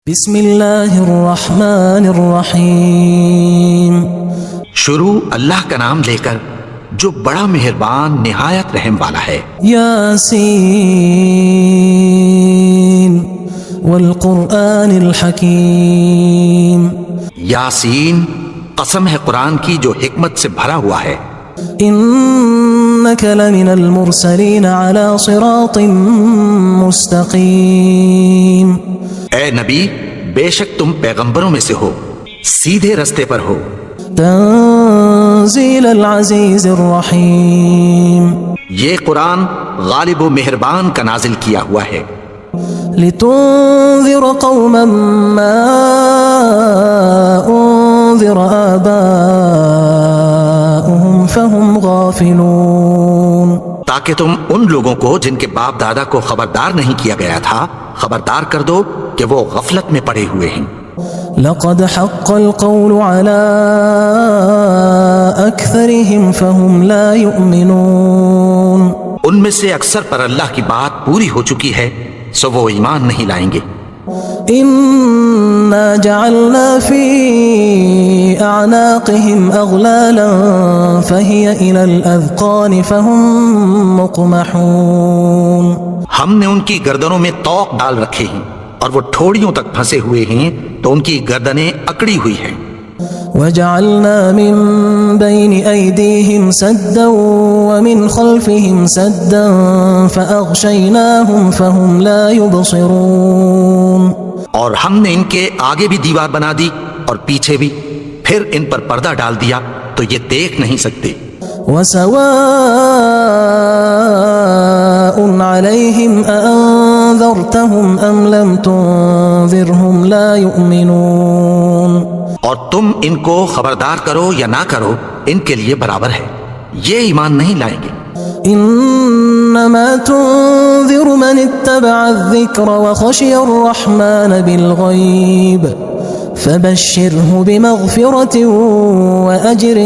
بسم اللہ الرحمن الرحیم۔ شروع اللہ کا نام لے کر جو بڑا مہربان نہایت رحم والا ہے۔ یاسین والقرآن الحکیم۔ یاسین، قسم ہے قرآن کی جو حکمت سے بھرا ہوا ہے۔ انک لمن المرسلین علی صراط مستقیم۔ اے نبی، بے شک تم پیغمبروں میں سے ہو، سیدھے رستے پر ہو۔ تنزیل العزیز الرحیم۔ یہ قرآن غالب و مہربان کا نازل کیا ہوا ہے۔ لتنذر قوما ما انذر آباؤهم فهم غافلون۔ تاکہ تم ان لوگوں کو جن کے باپ دادا کو خبردار نہیں کیا گیا تھا خبردار کر دو کہ وہ غفلت میں پڑے ہوئے ہیں۔ لقد حق القول على اکثرهم فهم لا يؤمنون۔ ان میں سے اکثر پر اللہ کی بات پوری ہو چکی ہے سو وہ ایمان نہیں لائیں گے۔ انا جعلنا في اعناقهم اغلالا فهي الى الاذقان فهم مقمحون۔ ہم نے ان کی گردنوں میں طوق ڈال رکھے ہیں اور وہ ٹھوڑیوں تک پھنسے ہوئے ہیں تو ان کی گردنیں اکڑی ہوئی ہیں۔ وجعلنا من بين أيديهم سدا ومن خلفهم سدا فأغشيناهم فهم لا يبصرون۔ اور ہم نے ان کے آگے بھی دیوار بنا دی اور پیچھے بھی، پھر ان پر پردہ ڈال دیا تو یہ دیکھ نہیں سکتے۔ وسواء عليهم أأنذرتهم أم لم تنذرهم لا يؤمنون۔ اور تم ان کو خبردار کرو یا نہ کرو ان کے لیے برابر ہے، یہ ایمان نہیں لائیں گے۔ انما تنذر من اتبع الذکر وخشی الرحمن بالغیب فبشره بمغفرة وأجر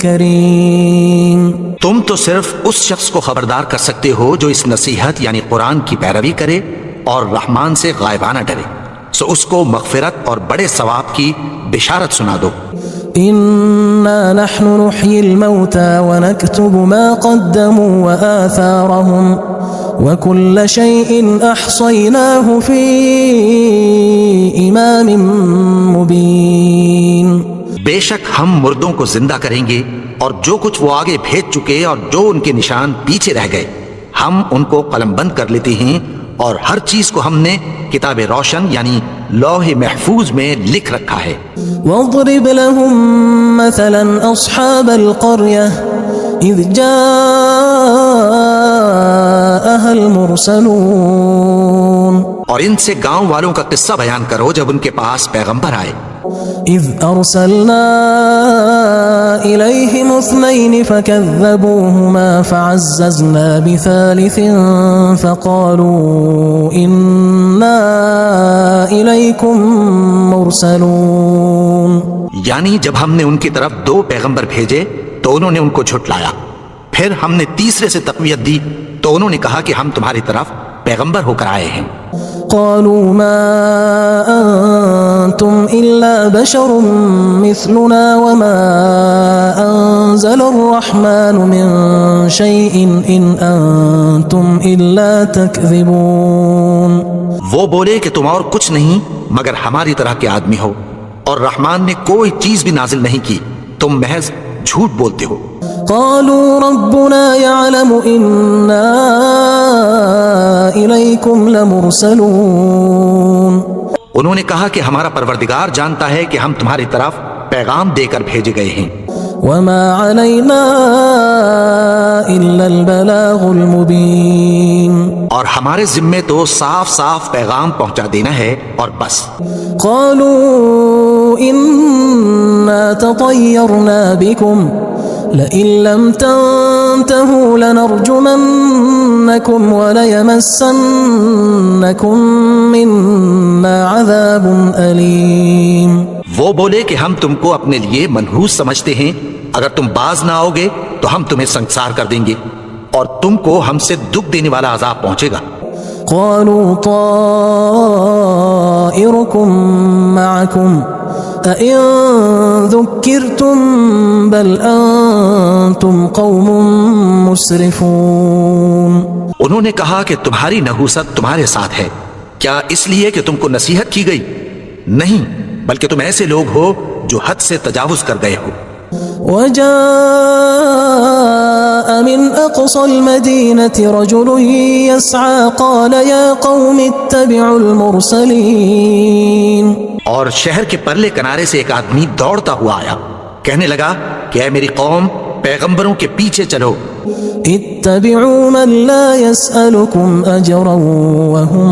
کریم۔ تم تو صرف اس شخص کو خبردار کر سکتے ہو جو اس نصیحت یعنی قرآن کی پیروی کرے اور رحمان سے غائبانہ ڈرے، سو اس کو مغفرت اور بڑے ثواب کی بشارت سنا دو۔ انا نحن نحيي الموتى ونكتب ما قدموا وآثارهم وكل شيء احصيناه في امام مبين۔ بے شک ہم مردوں کو زندہ کریں گے اور جو کچھ وہ آگے بھیج چکے اور جو ان کے نشان پیچھے رہ گئے ہم ان کو قلم بند کر لیتے ہیں، اور ہر چیز کو ہم نے کتاب روشن یعنی لوح محفوظ میں لکھ رکھا ہے۔ واضرب لهم مثلا اصحاب القرية اذ جاءها المرسلون۔ اور ان سے گاؤں والوں کا قصہ بیان کرو جب ان کے پاس پیغمبر آئے۔ اذ ارسلنا الیہم اثنین فکذبوہما فعززنا بثالث فقالوا انا الیکم مرسلون۔ یعنی جب ہم نے ان کی طرف 2 پیغمبر بھیجے تو انہوں نے ان کو جھٹلایا، پھر ہم نے تیسرے سے تقویت دی تو انہوں نے کہا کہ ہم تمہاری طرف پیغمبر ہو کر آئے ہیں۔ قالوا ما انتم الا بشر مثلنا وما انزل الرحمن من شيء ان انتم الا تكذبون۔ وہ بولے کہ تم اور کچھ نہیں مگر ہماری طرح کے آدمی ہو، اور رحمان نے کوئی چیز بھی نازل نہیں کی، تم محض جھوٹ بولتے ہو۔ قالوا ربنا يعلم إنا إليكم لمرسلون۔ انہوں نے کہا کہ ہمارا پروردگار جانتا ہے کہ ہم تمہاری طرف پیغام دے کر بھیجے گئے ہیں۔ وما علينا إلا البلاغ المبين۔ اور ہمارے ذمے تو صاف صاف پیغام پہنچا دینا ہے اور بس۔ قالوا إنا تطيرنا بكم لئن لم تنتهوا لنرجمنكم وليمسنكم منا عذاب أليم۔ وہ بولے کہ ہم تم کو اپنے لیے منحوس سمجھتے ہیں، اگر تم باز نہ آؤ گے تو ہم تمہیں سنسار کر دیں گے اور تم کو ہم سے دکھ دینے والا عذاب پہنچے گا۔ قالوا طائركم معكم أئن ذكرتم بل أنتم قوم مسرفون. انہوں نے کہا کہ تمہاری نحوست تمہارے ساتھ ہے، کیا اس لیے کہ تم کو نصیحت کی گئی؟ نہیں، بلکہ تم ایسے لوگ ہو جو حد سے تجاوز کر گئے ہو. وجاء من أقصى المدينة رجل يسعى قال يا قوم اتبعوا المرسلين. اور شہر کے پرلے کنارے سے ایک آدمی دوڑتا ہوا آیا، کہنے لگا کہ اے میری قوم، پیغمبروں کے پیچھے چلو. اتبعوا من لا يسألكم أجرا وهم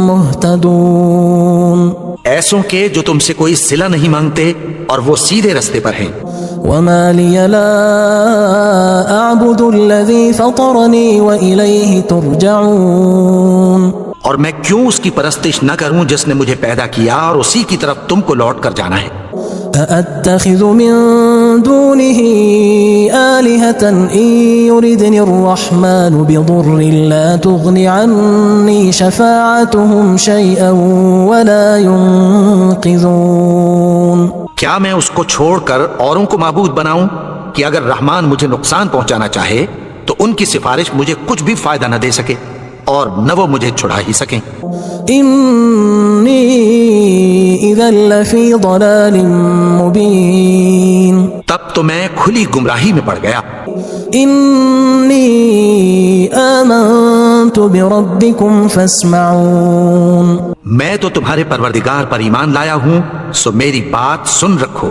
مهتدون. ایسوں کے جو تم سے کوئی صلہ نہیں مانگتے اور وہ سیدھے رستے پر ہیں. وما لي لا أعبد الذي فطرني وإليه ترجعون. اور میں کیوں اس کی پرستش نہ کروں جس نے مجھے پیدا کیا اور اسی کی طرف تم کو لوٹ کر جانا ہے. أأتخذ من دونه آلهة إن يردني الرحمن بضر لا تغن عني شفاعتهم شيئا ولا ينقذون. کیا میں اس کو چھوڑ کر اوروں کو معبود بناؤں کہ اگر رحمان مجھے نقصان پہنچانا چاہے تو ان کی سفارش مجھے کچھ بھی فائدہ نہ دے سکے اور نہ وہ مجھے چھڑا ہی سکیں. إني إذا لفي ضلال مبين. تب تو میں کھلی گمراہی میں پڑ گیا. إني آمنت بربكم فاسمعون. میں تو تمہارے پروردگار پر ایمان لایا ہوں، سو میری بات سن رکھو.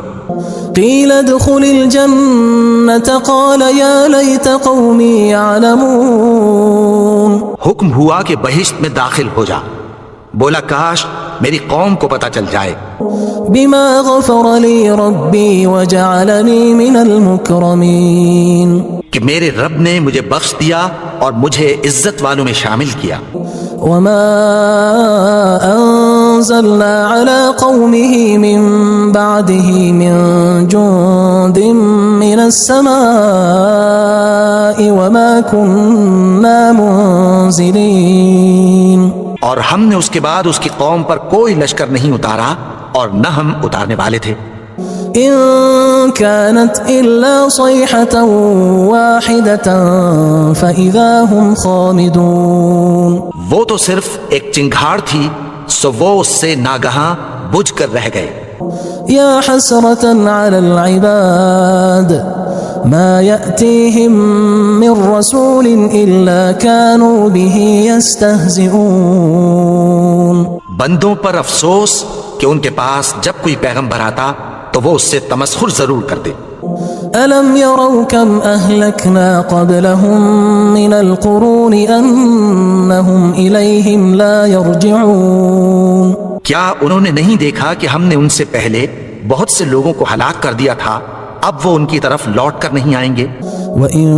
قيل ادخل الجنة قال يا ليت قومي يعلمون. حکم ہوا کہ بہشت میں داخل ہو جا. بولا کاش میری قوم کو پتہ چل جائے. بما غفر لي ربي وجعلني من المكرمين. کہ میرے رب نے مجھے بخش دیا اور مجھے عزت والوں میں شامل کیا. وما أنزلنا على قومه من بعده من جند من السماء وما كنا منزلين. اور ہم نے اس کے بعد اس کی قوم پر کوئی لشکر نہیں اتارا اور نہ ہم اتارنے والے تھے. إن كانت إلا صيحة واحدة فإذا هم خامدون. وہ تو صرف ایک چنگھاڑ تھی، سو وہ اس سے ناگہاں بجھ کر رہ گئے. يا حسرة على العباد ما يأتيهم من رسول إلا كانوا به يستهزئون. بندوں پر افسوس کہ ان کے پاس جب کوئی پیغمبر آتا تو وہ اس سے تمسخر ضرور کرتے. ألم يروا كم أهلكنا قبلهم من القرون أنهم إليهم لا يرجعون. کیا انہوں نے نہیں دیکھا کہ ہم نے ان سے پہلے بہت سے لوگوں کو ہلاک کر دیا تھا، اب وہ ان کی طرف لوٹ کر نہیں آئیں گے. وَإِن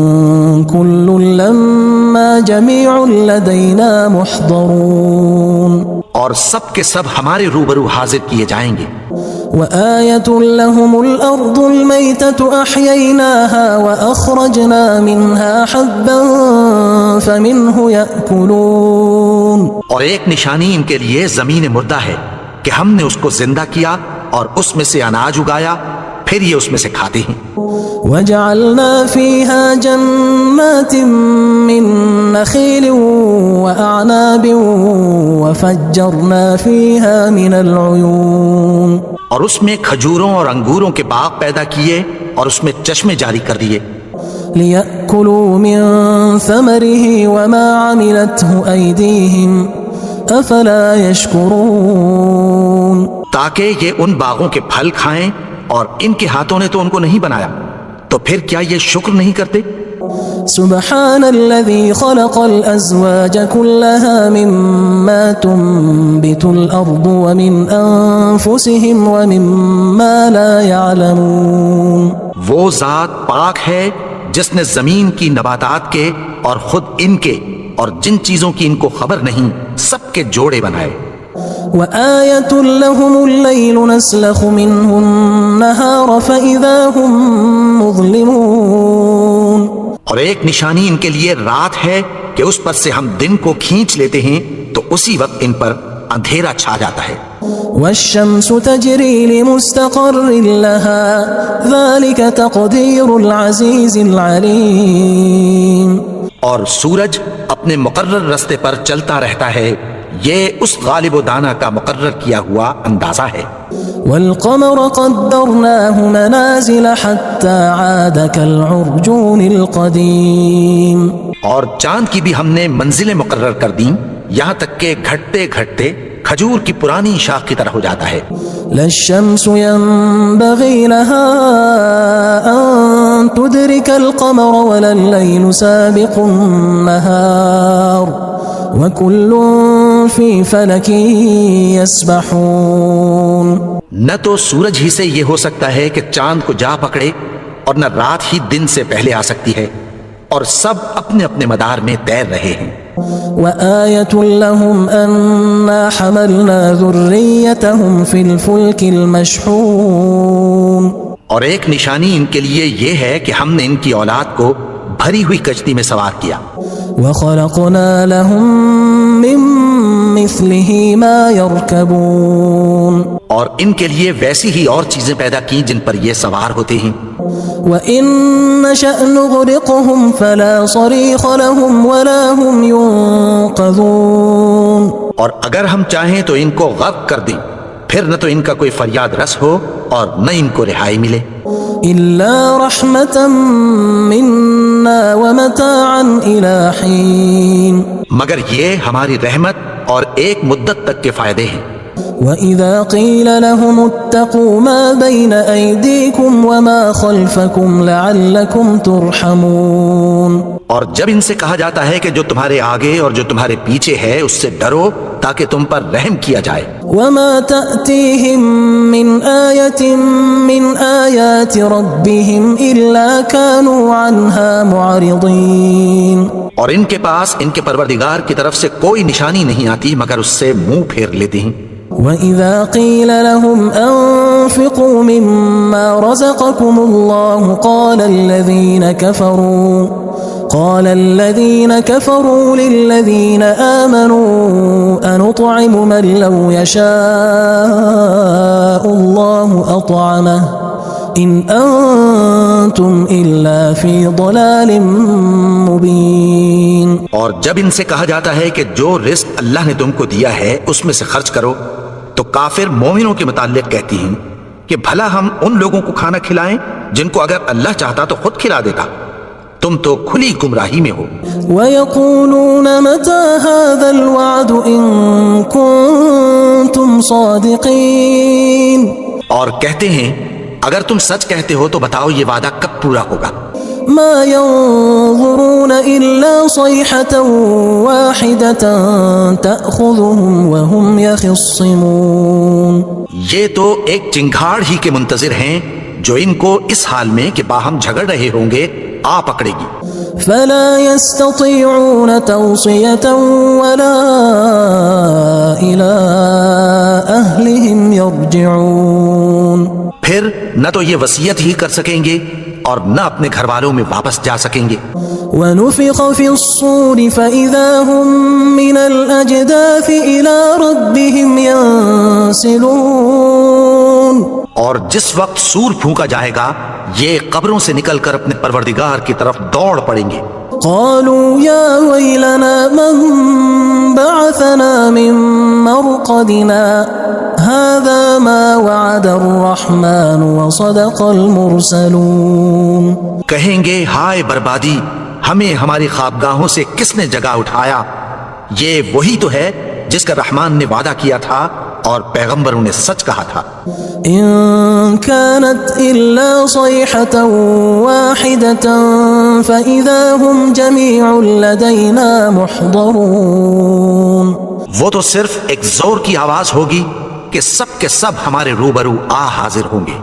كُلٌّ لَمَّا جَمِيعٌ لَدَيْنَا مُحْضَرُونَ. اور سب کے سب ہمارے روبرو حاضر کیے جائیں گے. وآية لهم الأرض الميتة أحييناها وأخرجنا منها حبا فمنه يأكلون. اور ایک نشانی ان کے لیے زمین مردہ ہے کہ ہم نے اس کو زندہ کیا اور اس میں سے اناج اگایا، پھر یہ اس میں سے کھاتے ہیں. وجعلنا فيها جنات من نخيل وأعناب وفجرنا فيها من العيون. اور اس میں کھجوروں اور انگوروں کے باغ پیدا کیے اور اس میں چشمے جاری کر دیے. ليأكلوا من ثمره وما عملته أيديهم أفلا يشكرون. تاکہ یہ ان باغوں کے پھل کھائیں اور ان کے ہاتھوں نے تو ان کو نہیں بنایا، تو پھر کیا یہ شکر نہیں کرتے؟ سبحان الذي خلق الأزواج كلها مما تنبت الأرض ومن أنفسهم ومما لا يعلمون. وہ ذات پاک ہے جس نے زمین کی نباتات کے اور خود ان کے اور جن چیزوں کی ان کو خبر نہیں سب کے جوڑے بنائے. وآية لهم الليل نسلخ منه النهار فإذا هم مظلمون. اور ایک نشانی ان کے لیے رات ہے کہ اس پر سے ہم دن کو کھینچ لیتے ہیں تو اسی وقت ان پر اندھیرا چھا جاتا ہے. والشمس تجری لمستقر لها ذلك تقدیر العزیز العلیم. اور سورج اپنے مقرر رستے پر چلتا رہتا ہے، یہ اس غالب و دانا کا مقرر کیا ہوا اندازہ ہے. والقمر قدرناه منازل حتى عاد كالعرجون القدیم. اور چاند کی بھی ہم نے منزلیں مقرر کر دیں، یہاں تک کہ گھٹتے گھٹتے کھجور کی پرانی شاخ کی طرح ہو جاتا ہے. لا الشمس ينبغي لها أن تدرك القمر ولا الليل سابق النهار وكل في فلك يسبحون. نہ تو سورج ہی سے یہ ہو سکتا ہے کہ چاند کو جا پکڑے، اور نہ رات ہی دن سے پہلے آ سکتی ہے، اور سب اپنے اپنے مدار میں تیر رہے ہیں. وآية لهم أنا حملنا ذريتهم في الفلك المشحون. اور ایک نشانی ان کے لیے یہ ہے کہ ہم نے ان کی اولاد کو بھری ہوئی کشتی میں سوار کیا. وخلقنا لهم من مثله ما يركبون. اور ان کے لیے ویسی ہی اور چیزیں پیدا کی جن پر یہ سوار ہوتے ہیں. وَإِن نَّشَأْ نُغْرِقْهُمْ فَلَا صَرِيخَ لَهُمْ وَلَا هُمْ يُنقَذُونَ. اور اگر ہم چاہیں تو ان کو غرق کر دیں، پھر نہ تو ان کا کوئی فریاد رس ہو اور نہ ان کو رہائی ملے. إِلَّا رَحْمَةً مِّنَّا وَمَتَاعًا إِلَى حِينٍ. مگر یہ ہماری رحمت اور ایک مدت تک کے فائدے ہیں. وَإِذَا قِيلَ لَهُمُ اتَّقُوا مَا بَيْنَ أَيْدِيكُمْ وَمَا خَلْفَكُمْ لَعَلَّكُمْ تُرْحَمُونَ. اور جب ان سے کہا جاتا ہے کہ جو تمہارے آگے اور جو تمہارے پیچھے ہے اس سے ڈرو تاکہ تم پر رحم کیا جائے. وَمَا تَأْتِيهِم مِّنْ آيَةٍ مِّنْ آيَاتِ رَبِّهِمْ إِلَّا كَانُوا عَنْهَا مُعْرِضِينَ. اور ان کے پاس ان کے پروردگار کی طرف سے کوئی نشانی نہیں آتی مگر اس سے منہ پھیر لیتے ہیں. وَإِذَا قِيلَ لَهُمْ أَنفِقُوا مِمَّا رَزَقَكُمُ اللَّهُ قَالَ الَّذِينَ كَفَرُوا لِلَّذِينَ آمَنُوا أَنُطْعِمُ مَن لَّوْ يَشَاءُ اللَّهُ أَطْعَمَهُ إِنْ أَنتُمْ إِلَّا فِي ضَلَالٍ مُّبِينٍ. اور جب ان سے کہا جاتا ہے کہ جو رزق اللہ نے تم کو دیا ہے اس میں سے خرچ کرو، تو کافر مومنوں کے متعلق کہتی ہیں کہ بھلا ہم ان لوگوں کو کھانا کھلائیں جن کو اگر اللہ چاہتا تو خود کھلا دیتا. تم تو کھلی گمراہی میں ہو. وَيَقُولُونَ مَتَى هَذَا الْوَعْدُ إِن كُنتُمْ صَادِقِينَ. اور کہتے ہیں اگر تم سچ کہتے ہو تو بتاؤ یہ وعدہ کب پورا ہوگا. مَا يَنظُرُونَ إِلَّا صَيْحَةً وَاحِدَةً تَأْخُذُهُمْ وَهُمْ يَخِصِّمُونَ. یہ تو ایک چنگھاڑ ہی کے منتظر ہیں جو ان کو اس حال میں کہ باہم جھگڑ رہے ہوں گے آ پکڑے گی. فَلَا يَسْتَطِيعُونَ تَوْصِيَةً وَلَا إِلَىٰ أَهْلِهِمْ يَرْجِعُونَ. پھر نہ تو یہ وصیت ہی کر سکیں گے اور نہ اپنے گھر والوں میں واپس جا سکیں گے. وَنُفِخَ فِي الصُّورِ فَإِذَا هُم مِّنَ الْأَجْدَاثِ إِلَىٰ رَبِّهِمْ يَنسِلُونَ. اور جس وقت سور پھونکا جائے گا یہ قبروں سے نکل کر اپنے پروردگار کی طرف دوڑ پڑیں گے. قالوا يا ويلنا من بعثنا من مرقدنا هذا ما وعد الرحمن وصدق المرسلون. کہیں گے ہائے بربادی، ہمیں ہماری خوابگاہوں سے کس نے جگا اٹھایا؟ یہ وہی تو ہے جس کا رحمان نے وعدہ کیا تھا اور پیغمبروں نے سچ کہا تھا. إن كانت إلا صيحة واحدة فإذا هم جميع لدينا محضرون. وہ تو صرف ایک زور کی آواز ہوگی کہ سب کے سب ہمارے روبرو آ حاضر ہوں گے.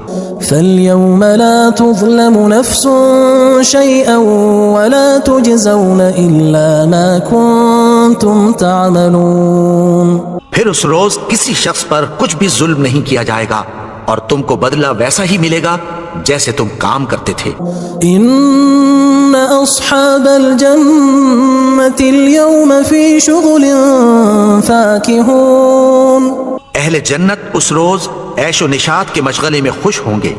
فاليوم لا تظلم نفس شيئا ولا تجزون إلا ما كنتم تعملون. پھر اس روز کسی شخص پر کچھ بھی ظلم نہیں کیا جائے گا اور تم کو بدلہ ویسا ہی ملے گا جیسے تم کام کرتے تھے۔ ان اصحاب الجنة اليوم في شغل فاكهون اہل جنت اس روز عیش و نشاط کے مشغلے میں خوش ہوں گے۔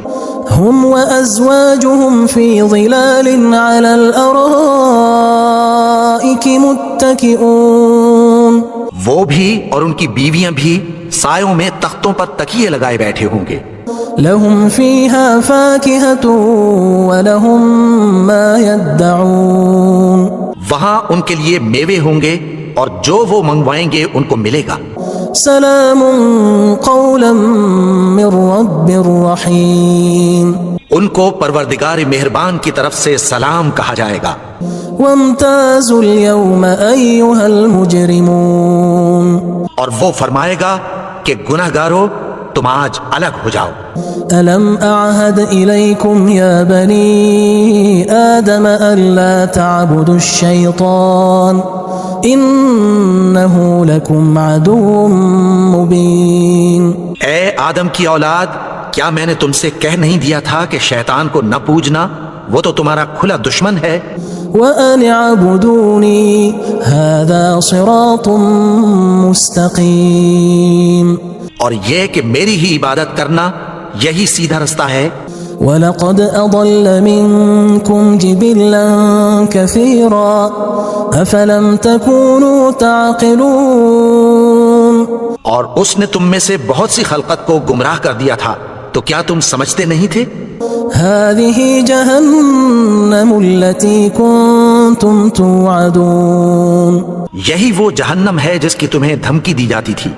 هم وازواجهم في ظلال على الارائك متكئون وہ بھی اور ان کی بیویاں بھی سایوں میں تختوں پر تکیے لگائے بیٹھے ہوں گے۔ لهم فيها فاكهة ولهم ما يدعون وہاں ان کے لیے میوے ہوں گے اور جو وہ منگوائیں گے ان کو ملے گا۔ سلام قولا من رب رحیم ان کو پروردگار مہربان کی طرف سے سلام کہا جائے گا۔ وامتازوا اليوم ایھا المجرمون اور وہ فرمائے گا کہ گناہگارو تم آج الگ ہو جاؤ۔ ألم أعهد إليكم يا بني آدم ألا تعبدوا الشيطان إنه لكم عدو مبين اے آدم کی اولاد، کیا میں نے تم سے کہہ نہیں دیا تھا کہ شیطان کو نہ پوجنا، وہ تو تمہارا کھلا دشمن ہے۔ وأن اعبدوني هذا صراط مستقيم اور یہ کہ میری ہی عبادت کرنا یہی سیدھا رستہ ہے۔ وَلَقَدْ أَضَلَّ مِنكُمْ جِبِلًّا كَثِيرًا أَفَلَمْ تَكُونُوا تَعْقِلُونَ اور اس نے تم میں سے بہت سی خلقت کو گمراہ کر دیا تھا، تو کیا تم سمجھتے نہیں تھے؟ هَذِهِ جَهَنَّمُ الَّتِي كُنتُمْ تُوعَدُونَ یہی وہ جہنم ہے جس کی تمہیں دھمکی دی جاتی تھی۔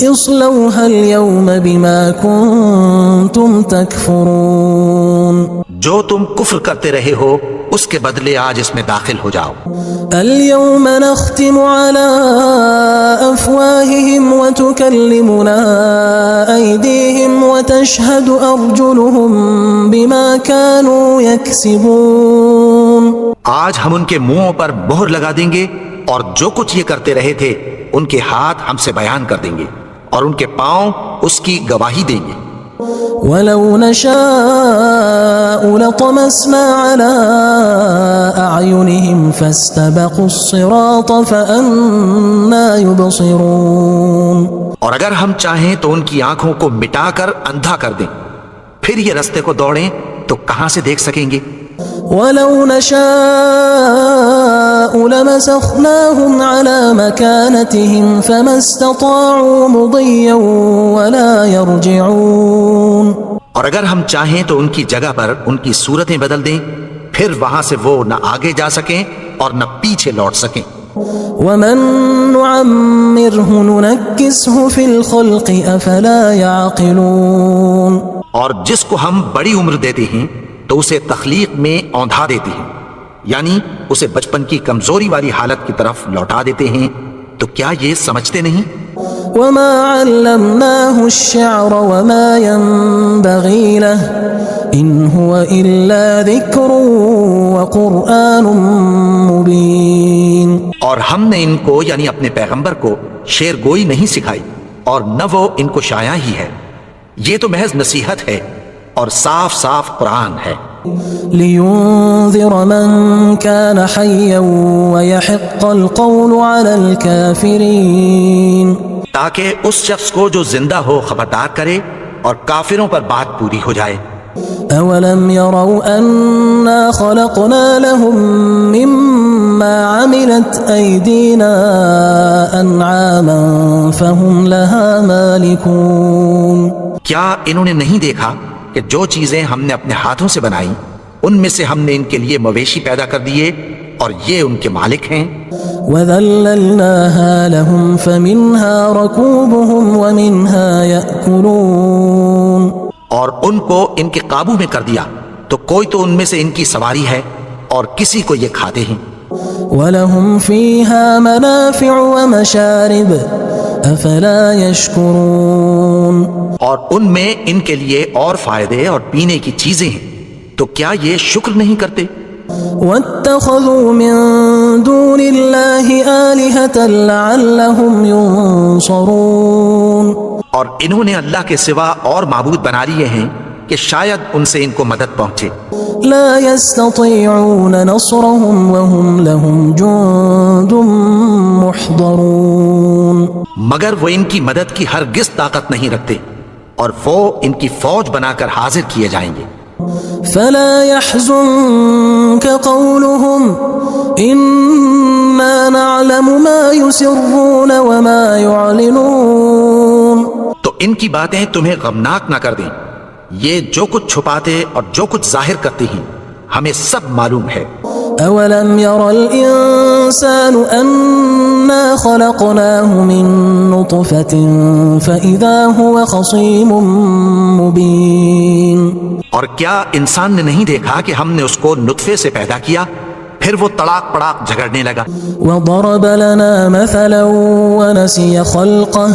اصلوها اليوم بما كنتم تكفرون جو تم کفر کرتے رہے ہو اس کے بدلے آج اس میں داخل ہو جاؤ۔ اليوم نختم على أفواههم وتكلمنا أيديهم وتشهد أرجلهم بما كانوا يكسبون آج ہم ان کے منہوں پر مہر لگا دیں گے اور جو کچھ یہ کرتے رہے تھے ان کے ہاتھ ہم سے بیان کر دیں گے اور ان کے پاؤں اس کی گواہی دیں گے۔ وَلَوْ نَشَاءُ لَطَمَسْنَا عَلَىٰ أَعْيُنِهِمْ فَاسْتَبَقُوا الصِّرَاطَ فَأَنَّىٰ يُبْصِرُونَ اور اگر ہم چاہیں تو ان کی آنکھوں کو مٹا کر اندھا کر دیں، پھر یہ رستے کو دوڑیں تو کہاں سے دیکھ سکیں گے؟ وَلَوْ نَشَاءُ لَمَسَخْنَاهُمْ عَلَىٰ مَكَانَتِهِمْ فَمَا اسْتَطَاعُوا مُضِيًّا وَلَا يَرْجِعُونَ اور اگر ہم چاہیں تو ان کی جگہ پر ان کی صورتیں بدل دیں، پھر وہاں سے وہ نہ آگے جا سکیں اور نہ پیچھے لوٹ سکیں۔ وَمَن نُعَمِّرْهُ نُنَكِّسْهُ فِي الْخَلْقِ أَفَلَا يَعْقِلُونَ اور جس کو ہم بڑی عمر دیتے ہیں تو اسے تخلیق میں اوندھا دیتے ہیں، یعنی اسے بچپن کی کمزوری والی حالت کی طرف لوٹا دیتے ہیں، تو کیا یہ سمجھتے نہیں؟ وَمَا عَلَّمْنَاهُ الشِّعْرَ وَمَا يَنبَغِي لَهُ إِنْ هُوَ إِلَّا ذِكْرٌ وَقُرْآنٌ مُبِينٌ اور ہم نے ان کو یعنی اپنے پیغمبر کو شعر گوئی نہیں سکھائی اور نہ وہ ان کو شایع ہی ہے، یہ تو محض نصیحت ہے اور صاف صاف قرآن ہے۔ لِيُنذِرَ مَن كَانَ حَيًّا وَيَحِقَّ الْقَوْلُ عَلَى الْكَافِرِينَ تاکہ اس شخص کو جو زندہ ہو خبردار کرے اور کافروں پر بات پوری ہو جائے۔ أَوَلَمْ يَرَوْا أَنَّا خَلَقْنَا لَهُم مِّمَّا عَمِلَتْ أَيْدِينَا أَنْعَامًا فَهُمْ لَهَا مَالِكُونَ کیا انہوں نے نہیں دیکھا کہ جو چیزیں ہم نے اپنے ہاتھوں سے بنائی ان میں سے ہم نے ان کے لیے مویشی پیدا کر دیے اور یہ ان کے مالک ہیں۔ وَذَلَّلْنَاهَا لَهُمْ فَمِنْهَا رَكُوبُهُمْ وَمِنْهَا يَأْكُلُونَ اور ان کو ان کے قابو میں کر دیا تو کوئی تو ان میں سے ان کی سواری ہے اور کسی کو یہ کھاتے ہیں۔ وَلَهُمْ فِيهَا مَنَافِعُ وَمَشَارِبُ أَفَلَا يَشْكُرُونَ اور ان میں ان کے لیے اور فائدے اور پینے کی چیزیں ہیں، تو کیا یہ شکر نہیں کرتے؟ وَاتَّخَذُوا مِن دُونِ اللَّهِ آلِهَةً لَعَلَّهُمْ يُنصَرُونَ اور انہوں نے اللہ کے سوا اور معبود بنا لیے ہیں کہ شاید ان سے ان کو مدد پہنچے۔ لا يستطيعون نصرهم وهم لهم جند محضرون مگر وہ ان کی مدد کی ہرگز طاقت نہیں رکھتے اور وہ ان کی فوج بنا کر حاضر کیے جائیں گے۔ فلا يحزنك قولهم إنا نعلم ما يسرون وما يعلنون تو ان کی باتیں تمہیں غمناک نہ کر دیں، یہ جو کچھ چھپاتے اور جو کچھ ظاہر کرتے ہیں ہمیں سب معلوم ہے۔ أولم ير الإنسان أنا خلقناه من نطفة فإذا هو خصيم مبين اور کیا انسان نے نہیں دیکھا کہ ہم نے اس کو نطفے سے پیدا کیا پھر وہ تڑاک پڑاک جھگڑنے لگا۔ وضرب لنا مثلا ونسي خلقه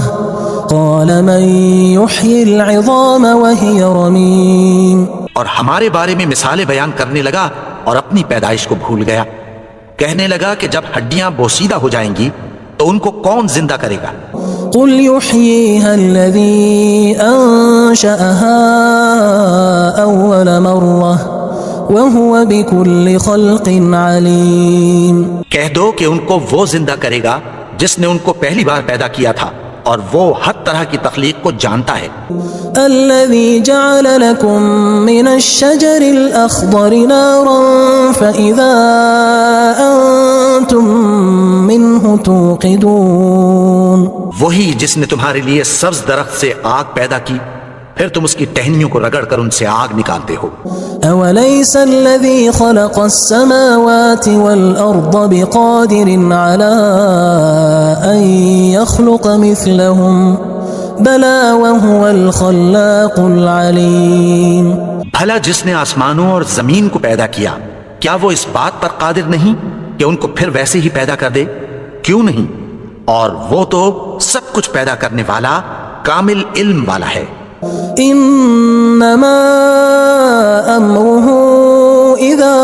قال من يحيي العظام وهي رميم اور ہمارے بارے میں مثالیں بیان کرنے لگا اور اپنی پیدائش کو بھول گیا، کہنے لگا کہ جب ہڈیاں بوسیدہ ہو جائیں گی تو ان کو کون زندہ کرے گا؟ قل يحييها الذي أنشأها أول مرة وهو بكل خلق عليم کہہ دو کہ ان کو وہ زندہ کرے گا جس نے ان کو پہلی بار پیدا کیا تھا اور وہ ہر طرح کی تخلیق کو جانتا ہے۔ الذي جعل لكم من الشجر الأخضر نارا فإذا أنتم منه توقدون وہی جس نے تمہارے لیے سبز درخت سے آگ پیدا کی پھر تم اس کی ٹہنیوں کو رگڑ کر ان سے آگ نکالتے ہو۔ أوليس الذي خلق السماوات والأرض بقادر على أن يخلق مثلهم بلى وهو الخلاق العليم بھلا جس نے آسمانوں اور زمین کو پیدا کیا کیا وہ اس بات پر قادر نہیں کہ ان کو پھر ویسے ہی پیدا کر دے؟ کیوں نہیں، اور وہ تو سب کچھ پیدا کرنے والا کامل علم والا ہے۔ انما امره اذا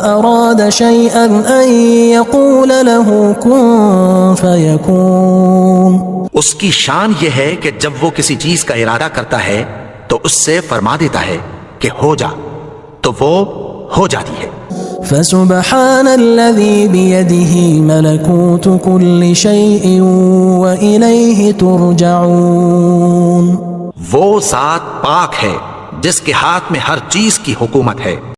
اراد شيئا ان يقول له كن فيكون اس کی شان یہ ہے کہ جب وہ کسی چیز کا ارادہ کرتا ہے تو اس سے فرما دیتا ہے کہ ہو جا، تو وہ ہو جاتی ہے۔ فسبحان الذي بيده ملكوت كل شيء وإليه ترجعون وہ ذات پاک ہے جس کے ہاتھ میں ہر چیز کی حکومت ہے